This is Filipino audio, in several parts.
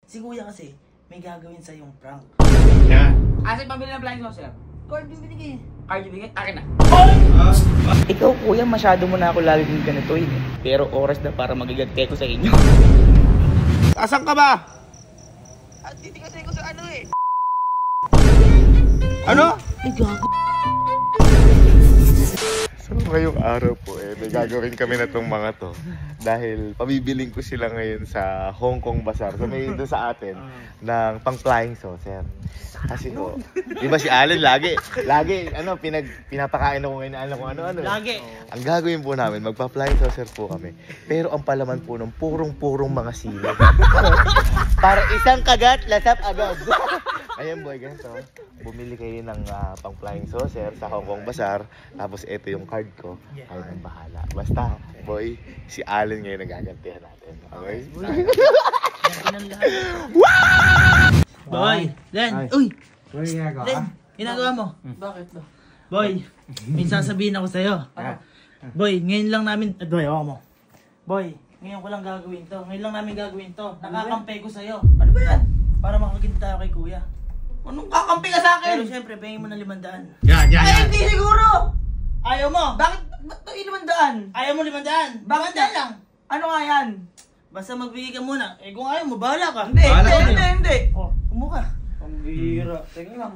Si kuya kasi, may gagawin sa yung prank. Yan. Asa pambili ng flying saucer? Card yung binigay. Card yung binigay? Akin na. Ikaw kuya, masyado mo na ako laging ganitoin eh. Pero oras na para magigante ko sa inyo. Asan ka ba? At titingasin ko sa ano eh. Ano? Ay, gago. So ngayong araw po may gagawin kami na tong mga to. Dahil pabibiling ko sila ngayon sa Hong Kong Bazaar. So may doon sa atin ng pang flying saucer. Kasi po, di ba si Allen lagi pinapakain ako ngayon na kung ano-ano. Lagi. Ang gagawin po namin, magpa-flying saucer po kami. Pero ang palaman po ng purong mga sila. Para isang kagat, lasap agad. Ayan boy, ganito. Bumili kayo ng pang-flying saucer sa Hong Kong Bazaar. Tapos ito yung card ko. Kayo nang bahala. Basta, boy, si Allen ngayon nagagantihan natin. Okay? Boy, Len, uy! Len, ginagawa mo? Bakit ba? Boy, may sasabihin ako sa'yo. Boy, ngayon lang namin, boy, ako mo. Boy, ngayon ko lang gagawin to. Ngayon lang namin gagawin to. Nakakampi ko sa'yo. Ano ba yan? Para makakinta tayo kay kuya. Anong kakampi ka sa Pero akin? syempre, pahingin mo ng 500. Yan. Ay, hindi siguro! Ayaw mo? Ba't ito 500? Ayaw mo 500? Bakit 500 lang. Ano nga yan? Basta magbigay ka muna. Eh kung ayaw mo, bahala ka. Hindi. Oh, kumuha. Pambira. Teka lang.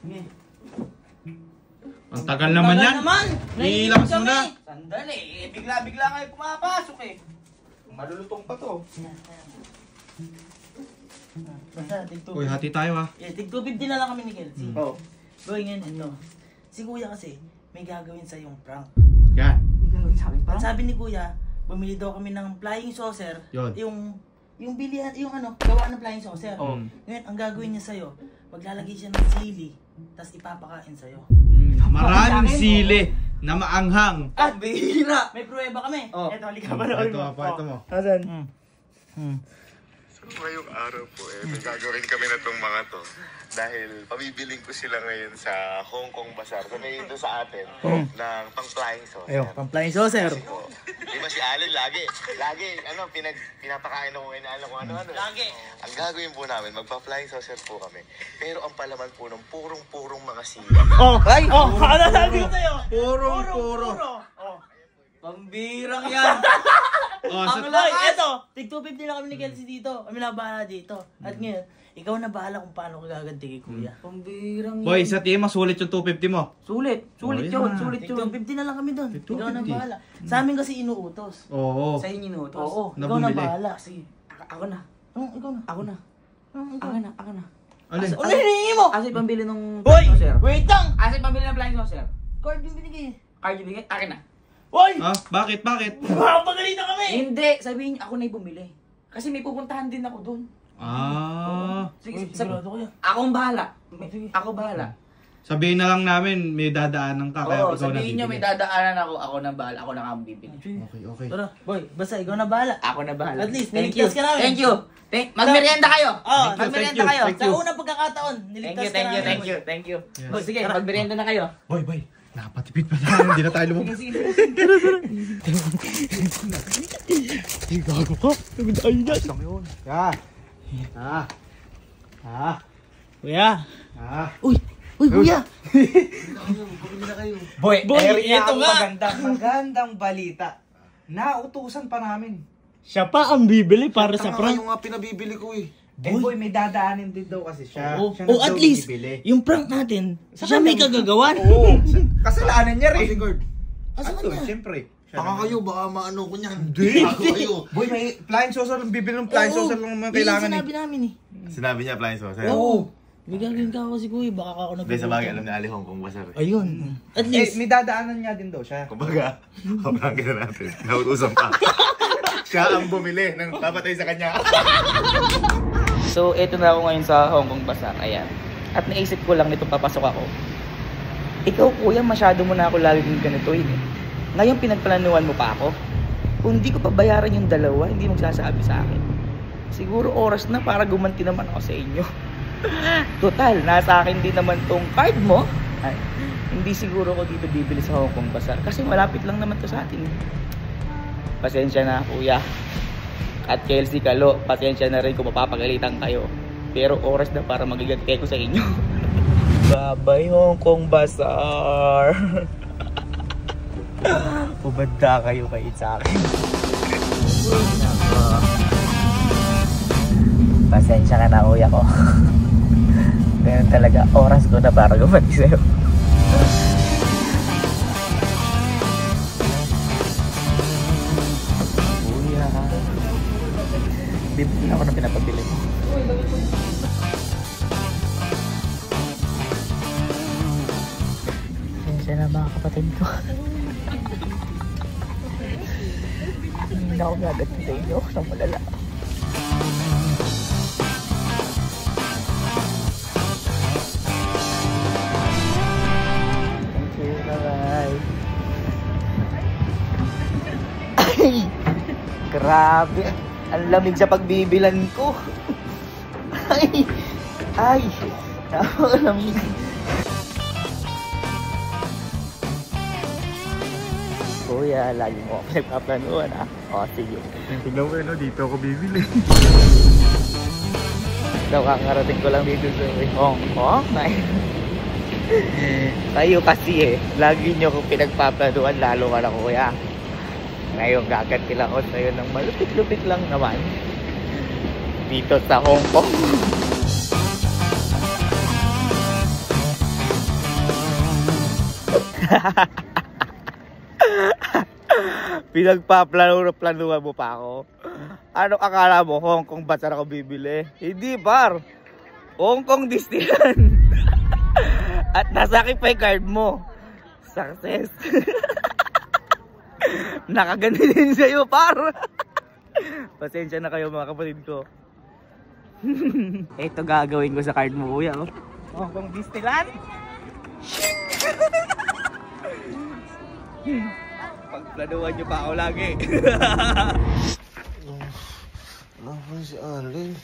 Sige. Ang tagal naman yan. Naiilang Ilabas mo na. Sandali, bigla-bigla kayo pumapasok eh. Malulutong pa to. Basta, tig 250. Uy, hati tayo ha. Eh, tig 250 na lang kami ni Kelsey. Oh. Boy, ngayon ito. Si kuya kasi, may gagawin sa yung prank. Yan. Gagawin sa akin Ang sabi ni kuya, bumili daw kami ng flying saucer. Yun. Yung bilihan, yung ano, gawa ng flying saucer. Oh. Ngayon, ang gagawin niya sa'yo, maglalagay siya ng sili, tapos ipapakain sa'yo. Maraming sili na maanghang. At bihira. May pruweba kami. Oh. Eto, halika ba na? Ito mo. Asan? So ngayong araw po may gagawin kami na tong mga to. Dahil pabibiling ko sila ngayon sa Hong Kong Bazaar. So may doon sa atin ng pang flying saucer. Ayun, pang flying saucer. Di ba si Allen lagi pinapakain ako ngayon na kung ano-ano. Lagi. Ang gagawin po namin, magpa-flying saucer po kami. Pero ang palaman po ng purong mga sila. Oh, ay! Oh, ano sabi ko sa'yo? Puro. Oh. Pambirang yan. Oh, Ang boy, eto, tig 250 lang kami ni Kelsey dito. Kami na bahala dito. At ngayon, ikaw na bahala kung paano ko gaganti kay kuya. Pambirang yan. Boy, sa tingin mo, sulit yung 250 mo. Sulit Oh, yun, yan. sulit Tig yun. 250 na lang kami doon. Tig Ikaw na 250. bahala. Sa amin kasi inuutos. Oo. Sa inyo inutos. Oo, ikaw na Nabumili. bahala. Sige. Ako na. Ikaw na. Ako na. Ikaw. Ako na. Alin? Ano hinihingi mo? Asa yung pambili ng Boy! flying saucer? Wait lang! Asa yung pambili ng flying saucer? Card yung binigay. Card yung binigay? Akin na. Hoy! Ah, bakit? Makapagalitan kami! Hindi, sabihin niyo ako na yung bumili. Kasi may pupuntahan din ako doon. Sige, Sigurado ko yan. akong bahala. Ako bahala. Sabihin na lang namin, may dadaanan ka, kaya Oo, ikaw na sabihin niyo may dadaanan ako na bahala. Ako na nga ang bibili. Okay. Tara, boy, basta ikaw na bahala. Ako na bahala. At least, thank you. niligtas ka namin. Thank you. Magmerienda kayo. Oh, Magmerienda kayo. Sa unang pagkakataon, Thank niligtas you, ka namin. thank you. Yes. Boy, sige, magmerienda na kayo. Boy, napatipid pa tayo, hindi na tayo lumabas. Sige. Gago ka. Nagdaay na. Kuya. Uy, kuya. Boy, Boy, eto nga. magandang balita. Nautusan pa namin. Siya pa ang bibili para sa prank. nga pinabibili ko eh. Boy, may dadaanin din daw kasi siya. Oh, Siya na at daw least, bibili. yung prank natin, siya may kagagawan. Oo. Kasalanan niya rin. Asa Ano, kanya? siyempre. Baka kayo, baka maano ko niyan. Hindi. Ako kayo. Boy, may flying saucer. Bibili ng flying saucer lang naman kailangan Yung eh. sinabi namin eh. Sinabi niya, flying saucer. Oo. May gagawin ka ako si kuya, baka ako Hindi, sa bagay, alam ni Ali Hong Kong Bazaar eh. Ayun. At Eh, least, may dadaanan niya din daw siya. Kumbaga, kaprangin na natin. Nautusan pa. Siya ang bumili ng papatay sa kanya. So, eto na ako ngayon sa Hong Kong Bazaar. Ayan. At naisip ko lang nito papasok ako. Ikaw kuya, masyado mo na ako laging ganitoin eh. Ngayon pinagplanuhan mo pa ako. Kung hindi ko pa bayaran yung dalawa, hindi magsasabi sa akin. Siguro oras na para gumanti naman ako sa inyo. Total, nasa akin din naman tong card mo. Ay, hindi siguro ko dito bibili sa Hong Kong Bazaar. Kasi malapit lang naman to sa atin. Pasensya na kuya. At Kelsey Kalo, pasensya na rin kung mapapagalitan kayo. Pero oras na para magigante ko sa inyo. Babay Hong Kong Bazaar. Ubanda kayo kay sa akin. Pasensya ka na kuya ko. Ganun talaga, oras ko na para gumati sa'yo. Kuya, bibili na ako na pinapabili mo. Pasensya na mga kapatid ko. Hindi na ako gaganti sa inyo ng malala. Ay, grabe. Ang lamig sa pagbibilan ko. Ay, napakalamig. Kuya, lagi mo ako nagpaplanuhan ah. O, sige. Tingnan mo yun, dito ako bibili. Daw, kakarating ko lang dito sa Hong Kong. Kayo kasi lagi nyo kong pinagpaplanuhan, lalo ka na kuya. Ngayon gaganti lang ako sa'yo ng malupit-lupit lang naman dito sa Hong Kong. Pinagpaplanuhan mo pa ako. Ano akala mo, Hong Kong Bazaar ako bibili? Hindi bar, Hong Kong Disneyland. At nasa akin pa yung card mo. Success. Nakaganda din sa'yo, par. Pasensya na kayo mga kapatid ko. Ito gagawin ko sa card mo, kuya. Oh. Hong Kong Disneyland. Pagplanuhan nyo pa ako lagi. Ano ba si Alin?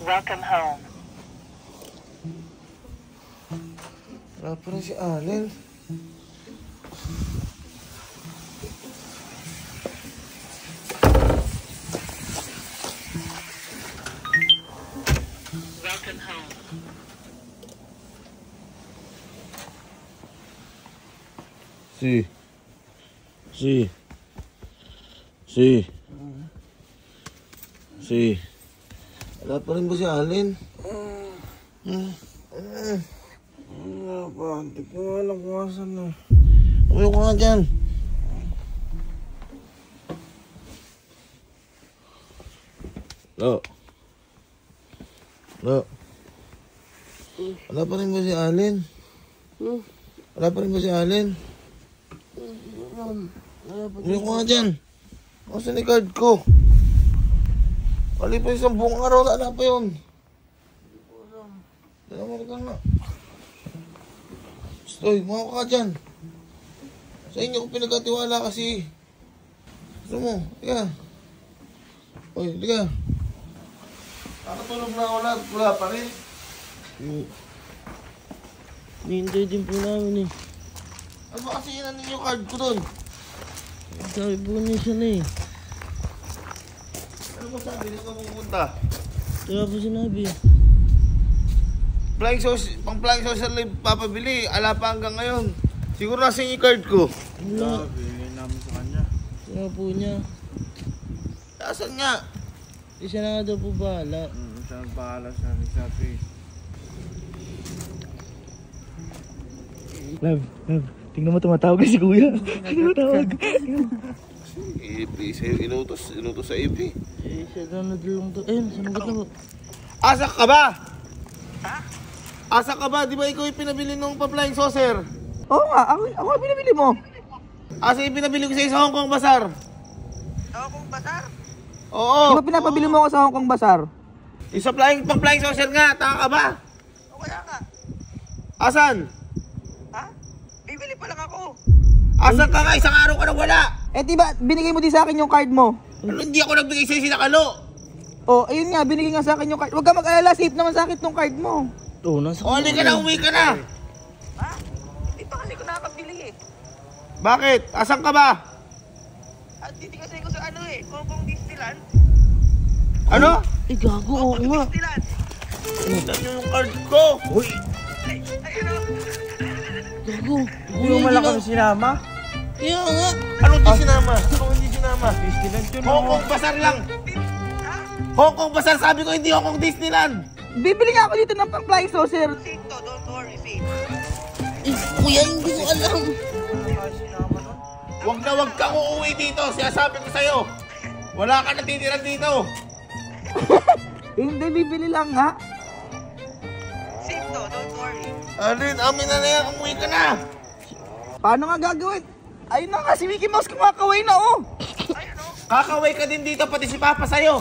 Welcome home. Wala pa rin si Alin. Welcome home. Si. Wala pa rin ba si Alin? Wala pa. Hindi ko alam kung asan na. Umiyo ko nga dyan. Lo. Wala pa rin ba si Alin? Wala pa rin ba si Alin? Umiyo ko nga dyan. Asan ni card ko? Wali pa isang buong araw, wala pa yun. Dala ka nga. Stoy, mga ka dyan. Sa inyo ko pinagkatiwala kasi. Gusto mo, liga. Oy, liga. Nakatulog na ako lahat, wala pa rin. Hintay din po namin eh. Ano ba kasi inanin yung card ko dun? Sabi po niya siya na eh. Ano mo sabi, hindi ka pupunta? Kaya po sinabi. Pang flying saucer lang papabili, ala pa hanggang ngayon. Siguro nasa yung card ko. Wala. Bigay namin sa kanya. Kaya po niya. Asan nga? Isa na nga daw po bahala. Siya ang bahala sa amin sa face. Love. Tingnan mo tumatawag na si kuya. Tumatawag. AP, sa'yo inutos sa AP. Eh, siya na nadulong to. Ayun, sanagot na po. Asa ka ba? Ha? Asa ka ba? Di ba ikaw yung pinabili nung pa-flying saucer? Oo nga, ako ang pinabili mo. Asa yung pinabili ko sa Hong Kong Bazaar? Hong Kong Bazaar? Oo. Di ba pinapabili mo ako sa Hong Kong Bazaar? Isa pang-flying saucer nga, taka ka ba? Wala ka. Asan? Ha? Bibili pa lang ako. Asan ka nga? Isang araw ka nang wala. Eh di ba binigay mo din sa akin yung card mo? Ano, hindi ako nagbigay sa'yo sinakalo. Oh, ayun nga, binigay nga sa akin yung card. Huwag ka mag-alala, safe naman sa akin tong card mo. Oo, nasa O, hindi ka na, uwi ka na! Ha? Hindi pa kasi ko nakakabili eh. Bakit? Asan ka ba? At hindi kasi ko sa ano eh, Hong Kong Disneyland. Ano? Eh, gago, oo Hong Kong nga. Disneyland. Tignan nyo yung card ko! Uy! Ayun o. Gago. Hindi mo malaki na sinama? Kaya nga. Anong di sinama? Anong hindi sinama? Disneyland yun. Hong Kong Bazaar lang! Hong Kong Bazaar, sabi ko hindi Hong Kong Disneyland! Bibili nga ako dito ng pang-flying saucer. Safe to, don't worry, safe. Eh, kuya, hindi ko alam. Huwag na huwag kang uuwi dito, sinasabi ko sa'yo! Wala ka natitiran dito! Hindi, bibili lang nga. Safe to, don't worry. Alin, amin na yan, umuwi ka na! Paano nga gagawin? Ayun na nga, si Mickey Mouse kumakaway na oh. Ayun o. Kakaway ka din dito, pati si Papa sa'yo!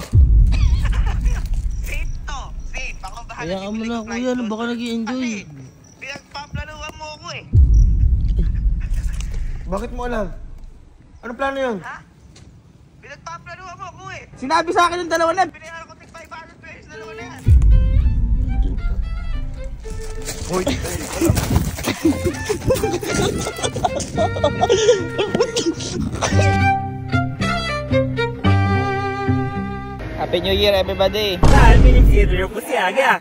Safe to, safe. Ako bahala. Kaya ka mo bibili na, ng flight kuya, ano doon. baka nag-i-enjoy? Kasi, pinagpaplanuhan mo ako eh. Bakit mo alam? Ano plano yun? Ha? Pinagpaplanuhan mo ako eh. Sinabi sa akin ng dalawa na. Binayaran ko tig 500 pesos na naman na yan. Hoy, Happy New Year, everybody! Dahil minimsito yung pusiaga.